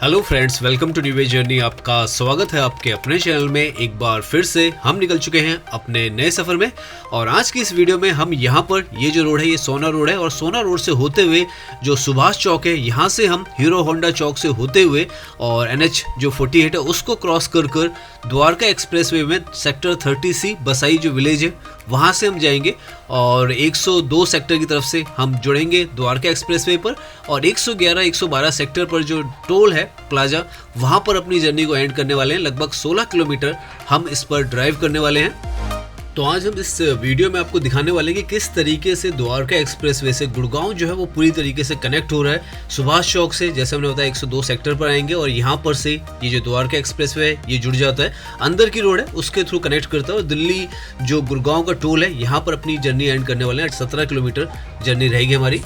Hello friends, welcome to New Way Journey. आपका स्वागत है आपके अपने चैनल में। एक बार फिर से हम निकल चुके हैं अपने नए सफ़र में और आज की इस वीडियो में हम यहाँ पर ये जो रोड है ये सोना रोड है और सोना रोड से होते हुए जो सुभाष चौक है यहाँ से हम हीरो होंडा चौक से होते हुए और NH जो 48 है उसको क्रॉस कर कर द्वारका एक्सप्रेसवे में सेक्टर 30C बसाई जो विलेज है वहाँ से हम जाएंगे और 102 सेक्टर की तरफ से हम जुड़ेंगे द्वारका एक्सप्रेसवे पर और 111, 112 सेक्टर पर जो टोल है प्लाजा वहाँ पर अपनी जर्नी को एंड करने वाले हैं। लगभग 16 किलोमीटर हम इस पर ड्राइव करने वाले हैं। तो आज हम इस वीडियो में आपको दिखाने वाले हैं कि किस तरीके से द्वारका एक्सप्रेसवे से गुड़गांव जो है वो पूरी तरीके से कनेक्ट हो रहा है सुभाष चौक से। जैसे हमने बताया 102 सेक्टर पर आएंगे और यहाँ पर से ये जो द्वारका एक्सप्रेसवे है ये जुड़ जाता है, अंदर की रोड है उसके थ्रू कनेक्ट करता है और दिल्ली जो गुड़गांव का टोल है यहाँ पर अपनी जर्नी एंड करने वाले हैं। 17 किलोमीटर जर्नी रहेगी हमारी।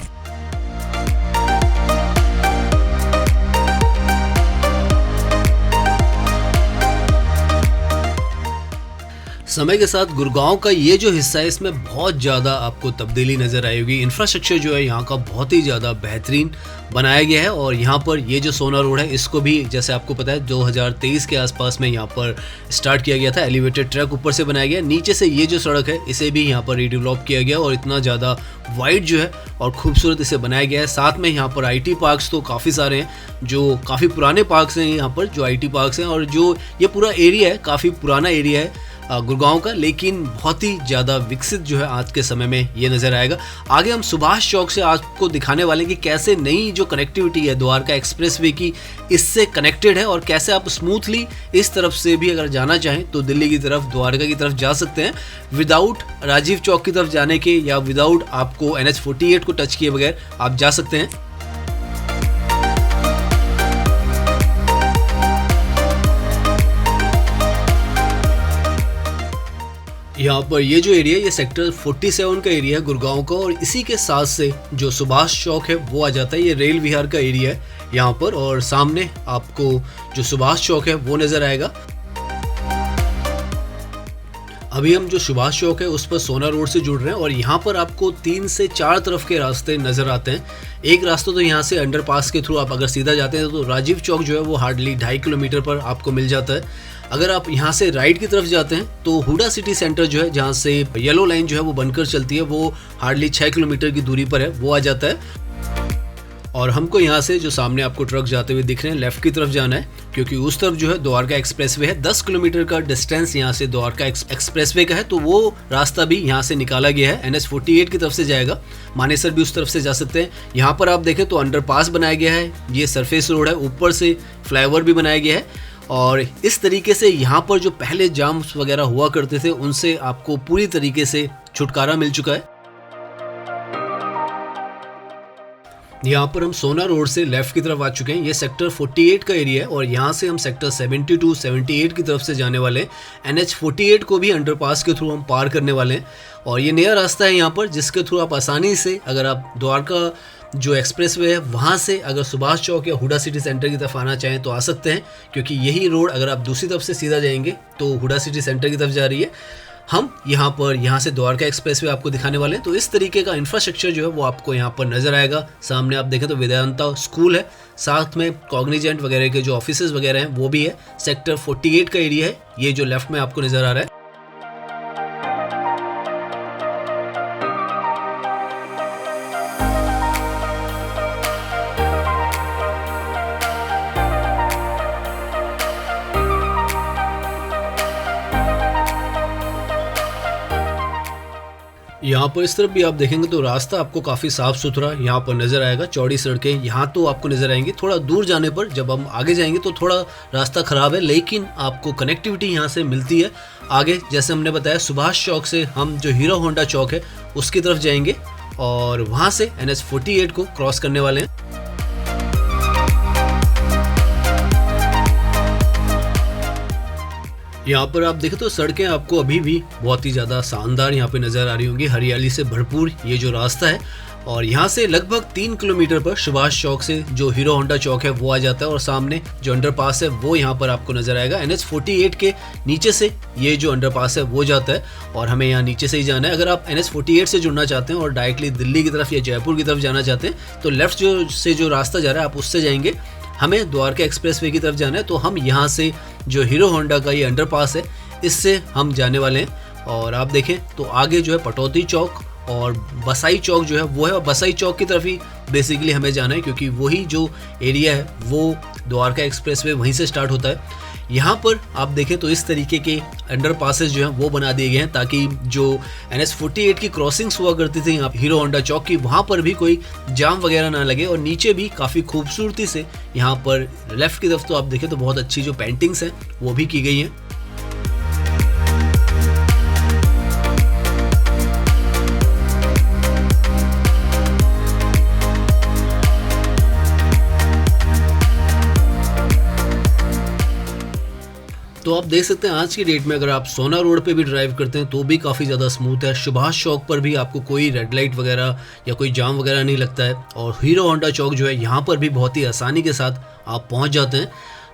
समय के साथ गुड़गांव का ये जो हिस्सा है इसमें बहुत ज़्यादा आपको तब्दीली नज़र आएगी। इंफ्रास्ट्रक्चर जो है यहाँ का बहुत ही ज़्यादा बेहतरीन बनाया गया है और यहाँ पर ये जो सोना रोड है इसको भी जैसे आपको पता है 2023 के आसपास में यहाँ पर स्टार्ट किया गया था। एलिवेटेड ट्रैक ऊपर से बनाया गया, नीचे से ये जो सड़क है इसे भी यहाँ पर रीडेवलप किया गया और इतना ज़्यादा वाइड जो है और खूबसूरत इसे बनाया गया है। साथ में यहाँ पर IT पार्क्स तो काफ़ी सारे हैं जो काफ़ी पुराने पार्क्स हैं यहाँ पर जो IT पार्क्स हैं और जो ये पूरा एरिया है काफ़ी पुराना एरिया है गुड़गांव का, लेकिन बहुत ही ज़्यादा विकसित जो है आज के समय में ये नज़र आएगा। आगे हम सुभाष चौक से आपको दिखाने वाले हैं कि कैसे नई जो कनेक्टिविटी है द्वारका एक्सप्रेसवे की इससे कनेक्टेड है और कैसे आप स्मूथली इस तरफ से भी अगर जाना चाहें तो दिल्ली की तरफ द्वारका की तरफ जा सकते हैं विदाउट राजीव चौक की तरफ जाने के या विदाउट आपको NH 48 को टच किए बगैर आप जा सकते हैं। यहाँ पर ये जो एरिया है ये सेक्टर 47 का एरिया है गुड़गांव का और इसी के साथ से जो सुभाष चौक है वो आ जाता है। ये रेल विहार का एरिया है यहाँ पर और सामने आपको जो सुभाष चौक है वो नज़र आएगा। अभी हम जो सुभाष चौक है उस पर सोना रोड से जुड़ रहे हैं और यहाँ पर आपको 3 से 4 तरफ के रास्ते नज़र आते हैं। एक रास्ता तो यहाँ से अंडरपास के थ्रू आप अगर सीधा जाते हैं तो राजीव चौक जो है वो हार्डली 2.5 किलोमीटर पर आपको मिल जाता है। अगर आप यहाँ से राइट की तरफ जाते हैं तो हुडा सिटी सेंटर जो है जहाँ से येलो लाइन जो है वो बनकर चलती है वो हार्डली 6 किलोमीटर की दूरी पर है, वो आ जाता है। और हमको यहाँ से जो सामने आपको ट्रक जाते हुए दिख रहे हैं लेफ्ट की तरफ जाना है क्योंकि उस तरफ जो है द्वारका एक्सप्रेसवे है। 10 किलोमीटर का डिस्टेंस यहाँ से द्वारका एक्सप्रेसवे का है तो वो रास्ता भी यहाँ से निकाला गया है। NH 48 की तरफ से जाएगा, मानेसर भी उस तरफ से जा सकते हैं। यहाँ पर आप देखें तो अंडरपास बनाया गया है, ये सरफेस रोड है, ऊपर से फ्लाईओवर भी बनाया गया है और इस तरीके से यहाँ पर जो पहले जाम्स वगैरह हुआ करते थे उनसे आपको पूरी तरीके से छुटकारा मिल चुका है। यहाँ पर हम सोना रोड से लेफ्ट की तरफ आ चुके हैं। ये सेक्टर 48 का एरिया है और यहाँ से हम सेक्टर 72, 78 की तरफ से जाने वाले हैं। NH 48 को भी अंडरपास के थ्रू हम पार करने वाले हैं और ये नया रास्ता है यहाँ पर जिसके थ्रू आप आसानी से अगर आप द्वारका जो एक्सप्रेसवे है वहाँ से अगर सुभाष चौक या हुडा सिटी सेंटर की तरफ आना चाहें तो आ सकते हैं क्योंकि यही रोड अगर आप दूसरी तरफ से सीधा जाएंगे तो हुडा सिटी सेंटर की तरफ जा रही है। हम यहाँ से द्वारका एक्सप्रेसवे आपको दिखाने वाले हैं। तो इस तरीके का इंफ्रास्ट्रक्चर जो है वो आपको यहाँ पर नज़र आएगा। सामने आप देखें तो वेदांता स्कूल है, साथ में कॉग्निजेंट वगैरह के जो ऑफिसेज वगैरह हैं वो भी है। सेक्टर 48 का एरिया है ये जो लेफ्ट में आपको नज़र आ रहा है। यहाँ पर इस तरफ भी आप देखेंगे तो रास्ता आपको काफ़ी साफ़ सुथरा यहाँ पर नज़र आएगा। चौड़ी सड़कें यहाँ तो आपको नज़र आएंगी, थोड़ा दूर जाने पर जब हम आगे जाएंगे तो थोड़ा रास्ता ख़राब है लेकिन आपको कनेक्टिविटी यहाँ से मिलती है। आगे जैसे हमने बताया सुभाष चौक से हम जो हीरो होंडा चौक है उसकी तरफ जाएंगे और वहाँ से NH 48 को क्रॉस करने वाले हैं। यहाँ पर आप देखें तो सड़कें आपको अभी भी बहुत ही ज़्यादा शानदार यहाँ पे नज़र आ रही होंगी, हरियाली से भरपूर ये जो रास्ता है और यहाँ से लगभग 3 किलोमीटर पर सुभाष चौक से जो हीरो होंडा चौक है वो आ जाता है और सामने जो अंडरपास है वो यहाँ पर आपको नजर आएगा। NH 48 के नीचे से ये जो अंडरपास है वो जाता है और हमें यहाँ नीचे से ही जाना है। अगर आप NH 48 से जुड़ना चाहते हैं और डायरेक्टली दिल्ली की तरफ या जयपुर की तरफ जाना चाहते हैं तो लेफ्ट जो रास्ता जा रहा है आप उससे जाएंगे। हमें द्वारका एक्सप्रेसवे की तरफ जाना है, तो हम यहाँ से जो हीरो होंडा का ये अंडरपास है इससे हम जाने वाले हैं। और आप देखें तो आगे जो है पटौती चौक और बसाई चौक जो है वो है, और बसाई चौक की तरफ ही बेसिकली हमें जाना है, क्योंकि वही जो एरिया है वो द्वारका एक्सप्रेसवे वहीं से स्टार्ट होता है। यहाँ पर आप देखें तो इस तरीके के अंडरपासेस जो हैं वो बना दिए गए हैं, ताकि जो NH-48 की क्रॉसिंग्स हुआ करती थी यहाँ हीरो होंडा चौक की, वहाँ पर भी कोई जाम वगैरह ना लगे। और नीचे भी काफ़ी खूबसूरती से यहाँ पर लेफ़्ट की तरफ तो आप देखें तो बहुत अच्छी जो पेंटिंग्स हैं वो भी की गई हैं। तो आप देख सकते हैं आज की डेट में अगर आप सोना रोड पे भी ड्राइव करते हैं तो भी काफ़ी ज़्यादा स्मूथ है। सुभाष चौक पर भी आपको कोई रेड लाइट वगैरह या कोई जाम वगैरह नहीं लगता है, और हीरो होंडा चौक जो है यहाँ पर भी बहुत ही आसानी के साथ आप पहुँच जाते हैं।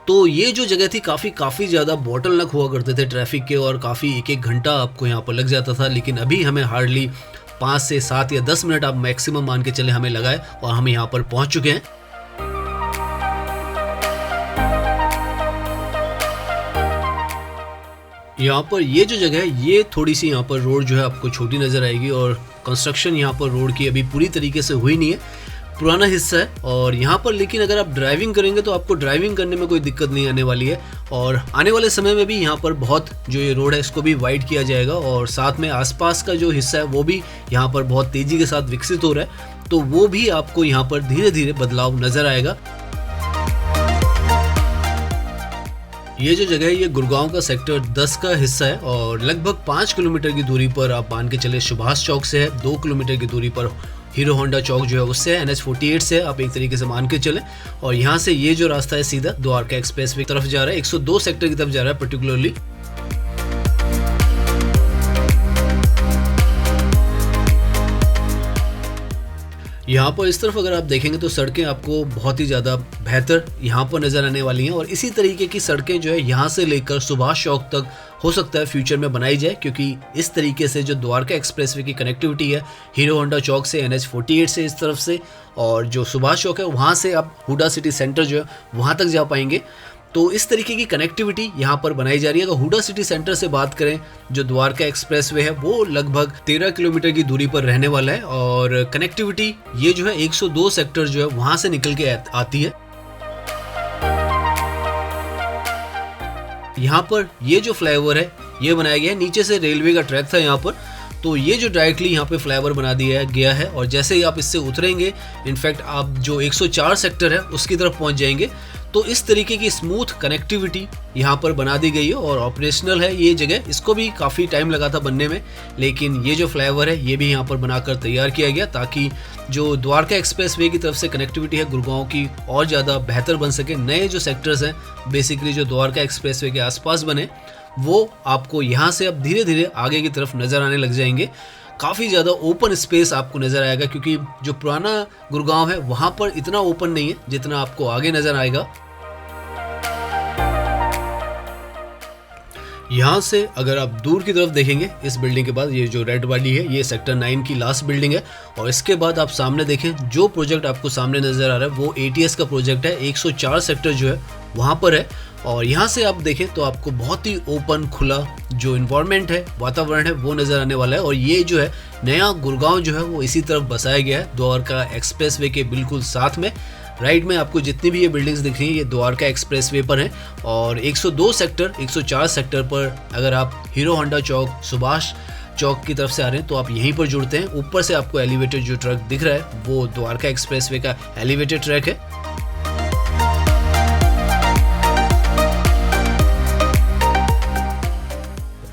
तो ये जो जगह थी काफ़ी ज़्यादा बॉटलनेक हुआ करते थे ट्रैफिक के, और काफ़ी एक घंटा आपको यहाँ पर लग जाता था, लेकिन अभी हमें हार्डली 5 से 7 या 10 मिनट आप मैक्सिमम मान के चले हमें लगाए और हम यहाँ पर पहुँच चुके हैं। यहाँ पर ये जो जगह है ये थोड़ी सी यहाँ पर रोड जो है आपको छोटी नज़र आएगी, और कंस्ट्रक्शन यहाँ पर रोड की अभी पूरी तरीके से हुई नहीं है, पुराना हिस्सा है। और यहाँ पर लेकिन अगर आप ड्राइविंग करेंगे तो आपको ड्राइविंग करने में कोई दिक्कत नहीं आने वाली है, और आने वाले समय में भी यहाँ पर बहुत जो ये रोड है इसको भी वाइड किया जाएगा, और साथ में आसपास का जो हिस्सा है वो भी यहाँ पर बहुत तेज़ी के साथ विकसित हो रहा है, तो वो भी आपको यहाँ पर धीरे धीरे बदलाव नज़र आएगा। ये जो जगह है ये गुड़गांव का सेक्टर 10 का हिस्सा है, और लगभग 5 किलोमीटर की दूरी पर आप मान के चले सुभाष चौक से है, 2 किलोमीटर की दूरी पर हीरो होंडा चौक जो है उससे है, NH-48 से आप एक तरीके से मान के चले। और यहाँ से ये जो रास्ता है सीधा द्वारका एक्सप्रेसवे की तरफ जा रहा है, 102 सेक्टर की तरफ जा रहा है पर्टिकुलरली। यहाँ पर इस तरफ अगर आप देखेंगे तो सड़कें आपको बहुत ही ज़्यादा बेहतर यहाँ पर नज़र आने वाली हैं, और इसी तरीके की सड़कें जो है यहाँ से लेकर सुभाष चौक तक हो सकता है फ्यूचर में बनाई जाए, क्योंकि इस तरीके से जो द्वारका एक्सप्रेसवे की कनेक्टिविटी है हीरो होंडा चौक से, NH-48 से इस तरफ से, और जो सुभाष चौक है वहाँ से आप हुडा सिटी सेंटर जो है वहाँ तक जा पाएंगे। तो इस तरीके की कनेक्टिविटी यहाँ पर बनाई जा रही है। अगर हुडा सिटी सेंटर से बात करें, जो द्वारका एक्सप्रेसवे है वो लगभग 13 किलोमीटर की दूरी पर रहने वाला है, और कनेक्टिविटी ये जो है 102 सेक्टर जो है वहाँ से निकल के आती है। यहाँ पर ये जो फ्लाईओवर है ये बनाया गया है, नीचे से रेलवे का ट्रैक था यहाँ पर, तो ये जो डायरेक्टली यहाँ पे फ्लाईओवर बना दिया गया है, और जैसे ही आप इससे उतरेंगे इनफैक्ट आप जो 104 सेक्टर है उसकी तरफ पहुँच जाएंगे। तो इस तरीके की स्मूथ कनेक्टिविटी यहाँ पर बना दी गई है, और ऑपरेशनल है ये जगह। इसको भी काफ़ी टाइम लगा था बनने में, लेकिन ये जो फ्लाईओवर है ये भी यहाँ पर बनाकर तैयार किया गया, ताकि जो द्वारका एक्सप्रेसवे की तरफ से कनेक्टिविटी है गुड़गांव की और ज़्यादा बेहतर बन सके। नए जो सेक्टर्स हैं बेसिकली जो द्वारका एक्सप्रेसवे के आसपास बने, वो आपको यहाँ से अब धीरे धीरे आगे की तरफ नज़र आने लग जाएंगे। काफ़ी ज़्यादा ओपन स्पेस आपको नज़र आएगा, क्योंकि जो पुराना गुड़गांव है वहाँ पर इतना ओपन नहीं है जितना आपको आगे नज़र आएगा। यहाँ से अगर आप दूर की तरफ देखेंगे इस बिल्डिंग के बाद, ये जो रेड वाली है ये सेक्टर 9 की लास्ट बिल्डिंग है, और इसके बाद आप सामने देखें जो प्रोजेक्ट आपको सामने नज़र आ रहा है वो ATS का प्रोजेक्ट है। 104 सेक्टर जो है वहाँ पर है, और यहाँ से आप देखें तो आपको बहुत ही ओपन खुला जो इन्वायरमेंट है, वातावरण है वो नज़र आने वाला है। और ये जो है नया गुड़गांव जो है वो इसी तरफ बसाया गया है, द्वारका एक्सप्रेसवे के बिल्कुल साथ में। राइट में आपको जितनी भी ये बिल्डिंग्स दिख रही हैं ये द्वारका एक्सप्रेसवे पर हैं, और 102 सेक्टर 104 सेक्टर पर अगर आप हीरो होंडा चौक सुभाष चौक की तरफ से आ रहे हैं तो आप यहीं पर जुड़ते हैं। ऊपर से आपको एलिवेटेड जो ट्रक दिख रहा है वो द्वारका एक्सप्रेसवे का एलिवेटेड ट्रैक है।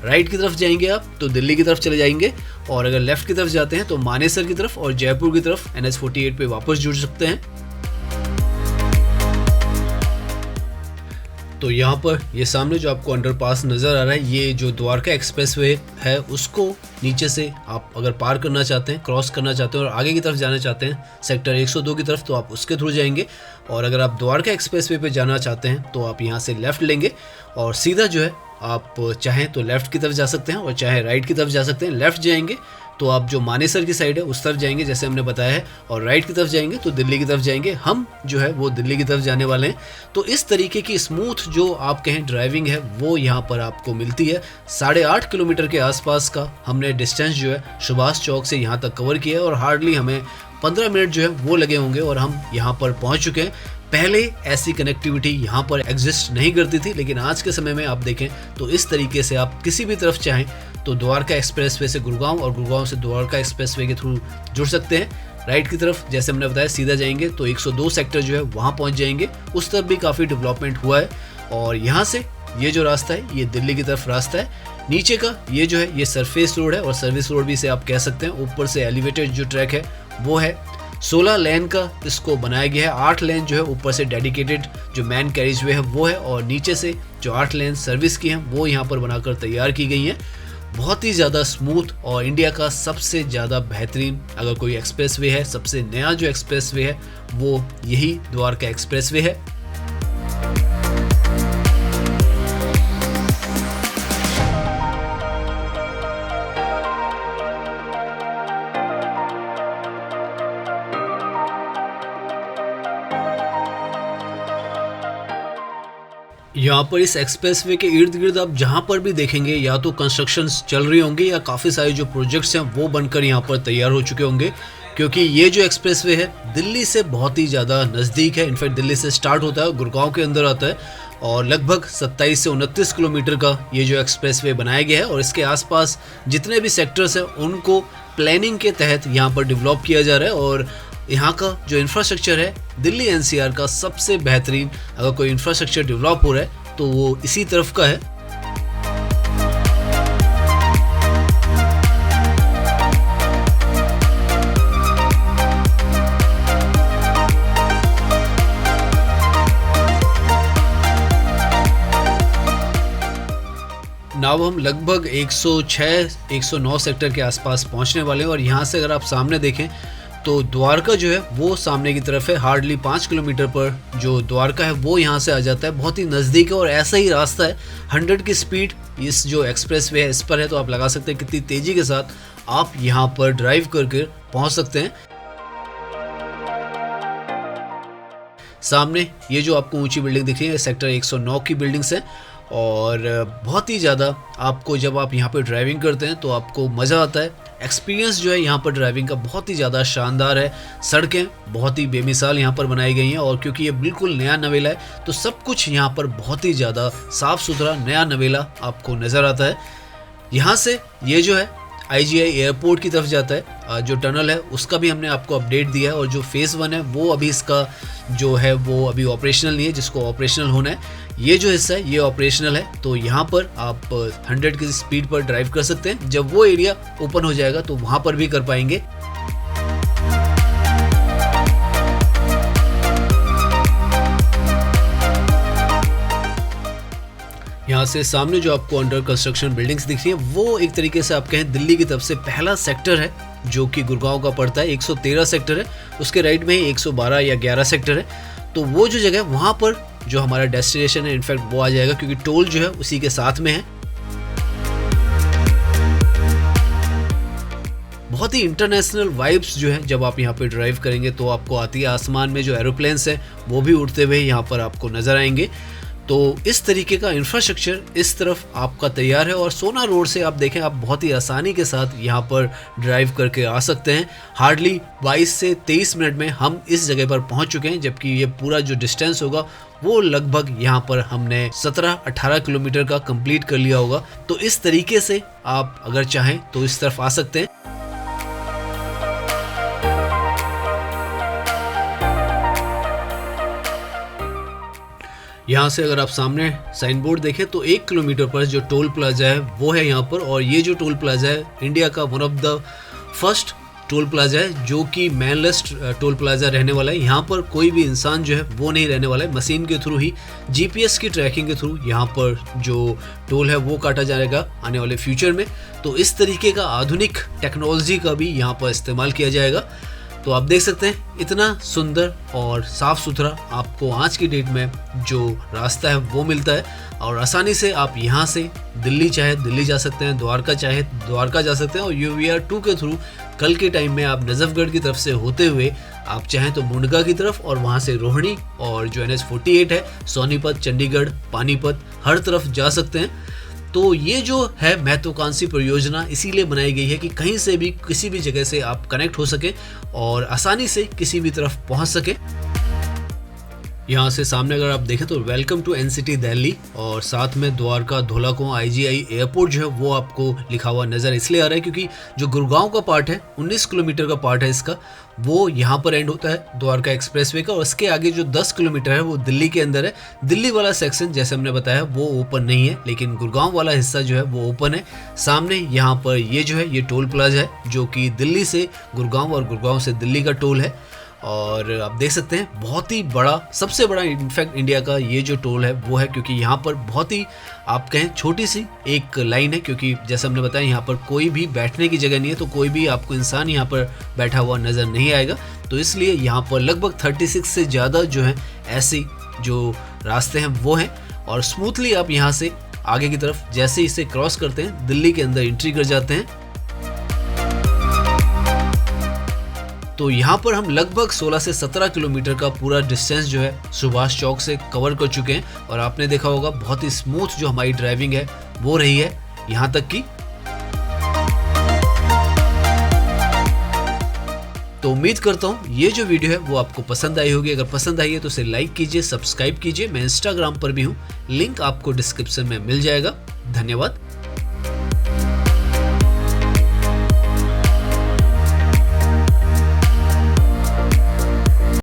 राइट की तरफ जाएंगे आप तो दिल्ली की तरफ चले जाएंगे, और अगर लेफ्ट की तरफ जाते हैं तो मानेसर की तरफ और जयपुर की तरफ NH-48 पे वापस जुड़ सकते हैं। तो यहाँ पर ये सामने जो आपको अंडरपास नज़र आ रहा है, ये जो द्वारका एक्सप्रेसवे है उसको नीचे से आप अगर पार करना चाहते हैं, क्रॉस करना चाहते हैं और आगे की तरफ जाना चाहते हैं सेक्टर 102 की तरफ, तो आप उसके थ्रू जाएंगे। और अगर आप द्वारका एक्सप्रेसवे पे जाना चाहते हैं तो आप यहाँ से लेफ़्ट लेंगे और सीधा जो है आप चाहें तो लेफ़्ट की तरफ जा सकते हैं और चाहे राइट की तरफ जा सकते हैं। लेफ़्ट जाएंगे तो आप जो मानेसर की साइड है उस तरफ जाएंगे जैसे हमने बताया है, और राइट की तरफ जाएंगे तो दिल्ली की तरफ जाएंगे। हम जो है वो दिल्ली की तरफ जाने वाले हैं। तो इस तरीके की स्मूथ जो आप कहें ड्राइविंग है वो यहाँ पर आपको मिलती है। 8.5 किलोमीटर के आसपास का हमने डिस्टेंस जो है सुभाष चौक से यहाँ तक कवर किया है, और हार्डली हमें 15 मिनट जो है वो लगे होंगे और हम यहाँ पर पहुँच चुके हैं। पहले ऐसी कनेक्टिविटी यहाँ पर एग्जिस्ट नहीं करती थी, लेकिन आज के समय में आप देखें तो इस तरीके से आप किसी भी तरफ चाहें तो द्वारका एक्सप्रेसवे से गुड़गांव और गुड़गांव से द्वारका एक्सप्रेसवे के थ्रू जुड़ सकते हैं। राइट की तरफ जैसे हमने बताया सीधा जाएंगे तो 102 सेक्टर जो है वहाँ पहुँच जाएंगे। उस तरफ भी काफ़ी डेवलपमेंट हुआ है, और यहाँ से ये जो रास्ता है ये दिल्ली की तरफ रास्ता है। नीचे का ये जो है ये सरफेस रोड है, और सर्विस रोड भी इसे आप कह सकते हैं। ऊपर से एलिवेटेड जो ट्रैक है वो है। 16 लेन का इसको बनाया गया है। 8 लेन जो है ऊपर से डेडिकेटेड जो मैन कैरिज वे है वो है, और नीचे से जो 8 लेन सर्विस की हैं वो यहाँ पर बनाकर तैयार की गई हैं। बहुत ही ज़्यादा स्मूथ, और इंडिया का सबसे ज़्यादा बेहतरीन अगर कोई एक्सप्रेस वे है, सबसे नया जो एक्सप्रेस वे है वो यही द्वारका एक्सप्रेस वे है। यहाँ पर इस एक्सप्रेसवे के इर्द गिर्द आप जहाँ पर भी देखेंगे या तो कंस्ट्रक्शंस चल रही होंगी या काफ़ी सारे जो प्रोजेक्ट्स हैं वो बनकर यहाँ पर तैयार हो चुके होंगे, क्योंकि ये जो एक्सप्रेसवे है दिल्ली से बहुत ही ज़्यादा नज़दीक है। इनफैक्ट दिल्ली से स्टार्ट होता है, गुड़गांव के अंदर आता है, और लगभग 27 से 29 किलोमीटर का ये जो एक्सप्रेसवे बनाया गया है। और इसके आसपास जितने भी सेक्टर्स हैं उनको प्लानिंग के तहत यहाँ पर डेवलप किया जा रहा है। और यहाँ का जो इंफ्रास्ट्रक्चर है दिल्ली एनसीआर का सबसे बेहतरीन अगर कोई इंफ्रास्ट्रक्चर डेवलप हो रहा है तो वो इसी तरफ का है। नाव हम लगभग 106-109 सेक्टर के आसपास पहुंचने वाले हैं, और यहाँ से अगर आप सामने देखें तो द्वारका जो है वो सामने की तरफ है। हार्डली 5 किलोमीटर पर जो द्वारका है वो यहाँ से आ जाता है, बहुत ही नज़दीक है। और ऐसा ही रास्ता है, 100 की स्पीड इस जो एक्सप्रेस वे है इस पर है, तो आप लगा सकते हैं कितनी तेज़ी के साथ आप यहाँ पर ड्राइव करके पहुँच सकते हैं। सामने ये जो आपको ऊंची बिल्डिंग दिख रही है सेक्टर 109 की बिल्डिंग्स है, और बहुत ही ज़्यादा आपको जब आप यहाँ पर ड्राइविंग करते हैं तो आपको मज़ा आता है। एक्सपीरियंस जो है यहाँ पर ड्राइविंग का बहुत ही ज़्यादा शानदार है। सड़कें बहुत ही बेमिसाल यहाँ पर बनाई गई हैं, और क्योंकि ये बिल्कुल नया नवेला है तो सब कुछ यहाँ पर बहुत ही ज़्यादा साफ़ सुथरा नया नवेला आपको नज़र आता है। यहाँ से ये जो है IGI एयरपोर्ट की तरफ जाता है। जो टनल है उसका भी हमने आपको अपडेट दिया है, और जो फेज़ 1 है वो अभी इसका जो है वो अभी ऑपरेशनल नहीं है, जिसको ऑपरेशनल होना है। ये जो हिस्सा है ये ऑपरेशनल है, तो यहाँ पर आप 100 की स्पीड पर ड्राइव कर सकते हैं। जब वो एरिया ओपन हो जाएगा तो वहाँ पर भी कर पाएंगे। यहाँ से सामने जो आपको अंडर कंस्ट्रक्शन बिल्डिंग्स दिख रही हैं वो एक तरीके से आप कहें दिल्ली की तरफ से पहला सेक्टर है जो कि गुड़गांव का पड़ता है। 113 सेक्टर है, उसके राइट में ही 112 या 11 सेक्टर है। तो वो जो जगह है वहाँ पर जो हमारा डेस्टिनेशन है इनफैक्ट वो आ जाएगा, क्योंकि टोल जो है उसी के साथ में है। बहुत ही इंटरनेशनल वाइब्स जो है जब आप यहाँ पे ड्राइव करेंगे तो आपको आती है। आसमान में जो एरोप्लेन्स हैं वो भी उड़ते हुए यहाँ पर आपको नज़र आएंगे। तो इस तरीके का इंफ्रास्ट्रक्चर इस तरफ आपका तैयार है, और सोना रोड से आप देखें आप बहुत ही आसानी के साथ यहाँ पर ड्राइव करके आ सकते हैं। हार्डली 22 से 23 मिनट में हम इस जगह पर पहुँच चुके हैं, जबकि ये पूरा जो डिस्टेंस होगा वो लगभग यहाँ पर हमने 17-18 किलोमीटर का कंप्लीट कर लिया होगा। तो इस तरीके से आप अगर चाहें तो इस तरफ आ सकते हैं। यहाँ से अगर आप सामने साइन बोर्ड देखें तो 1 किलोमीटर पर जो टोल प्लाजा है वो है यहाँ पर, और ये जो टोल प्लाजा है इंडिया का one of the first toll plaza है जो कि मैनलेस टोल प्लाजा रहने वाला है। यहाँ पर कोई भी इंसान जो है वो नहीं रहने वाला है, मशीन के थ्रू ही GPS की ट्रैकिंग के थ्रू यहाँ पर जो टोल है वो काटा जाएगा आने वाले फ्यूचर में। तो इस तरीके का आधुनिक टेक्नोलॉजी का भी यहाँ पर इस्तेमाल किया जाएगा। तो आप देख सकते हैं इतना सुंदर और साफ सुथरा आपको आज की डेट में जो रास्ता है वो मिलता है, और आसानी से आप यहाँ से दिल्ली चाहे दिल्ली जा सकते हैं, द्वारका चाहे द्वारका जा सकते हैं, और UVR 2 के थ्रू कल के टाइम में आप नजफगढ़ की तरफ से होते हुए आप चाहें तो मुंडका की तरफ और वहाँ से रोहिणी और जो NH48 है सोनीपत, चंडीगढ़, पानीपत हर तरफ जा सकते हैं। तो ये जो है महत्वाकांक्षी परियोजना इसीलिए बनाई गई है कि कहीं से भी किसी भी जगह से आप कनेक्ट हो सके और आसानी से किसी भी तरफ पहुंच सके। यहाँ से सामने अगर आप देखें तो वेलकम टू NCT दिल्ली और साथ में द्वारका धोलाकुआं IGI एयरपोर्ट जो है वो आपको लिखा हुआ नज़र इसलिए आ रहा है क्योंकि जो गुड़गांव का पार्ट है 19 किलोमीटर का पार्ट है इसका, वो यहाँ पर एंड होता है द्वारका एक्सप्रेसवे का, और इसके आगे जो 10 किलोमीटर है वो दिल्ली के अंदर है। दिल्ली वाला सेक्शन जैसे हमने बताया वो ओपन नहीं है, लेकिन गुड़गांव वाला हिस्सा जो है वो ओपन है। सामने यहाँ पर ये जो है ये टोल प्लाजा है जो कि दिल्ली से गुड़गांव और गुड़गांव से दिल्ली का टोल है, और आप देख सकते हैं बहुत ही बड़ा, सबसे बड़ा इनफैक्ट इंडिया का ये जो टोल है वो है, क्योंकि यहाँ पर बहुत ही आप कहें छोटी सी एक लाइन है, क्योंकि जैसे हमने बताया यहाँ पर कोई भी बैठने की जगह नहीं है, तो कोई भी आपको इंसान यहाँ पर बैठा हुआ नज़र नहीं आएगा। तो इसलिए यहाँ पर लगभग 36 से ज़्यादा जो है ऐसे जो रास्ते हैं वो हैं, और स्मूथली आप यहाँ से आगे की तरफ जैसे इसे क्रॉस करते हैं दिल्ली के अंदर एंट्री कर जाते हैं। तो यहाँ पर हम लगभग 16 से 17 किलोमीटर का पूरा डिस्टेंस जो है सुभाष चौक से कवर कर चुके हैं, और आपने देखा होगा बहुत ही स्मूथ जो हमारी ड्राइविंग है वो रही है यहाँ तक की। तो उम्मीद करता हूँ ये जो वीडियो है वो आपको पसंद आई होगी। अगर पसंद आई है तो इसे लाइक कीजिए, सब्सक्राइब कीजिए। मैं इंस्टाग्राम पर भी हूँ, लिंक आपको डिस्क्रिप्शन में मिल जाएगा। धन्यवाद।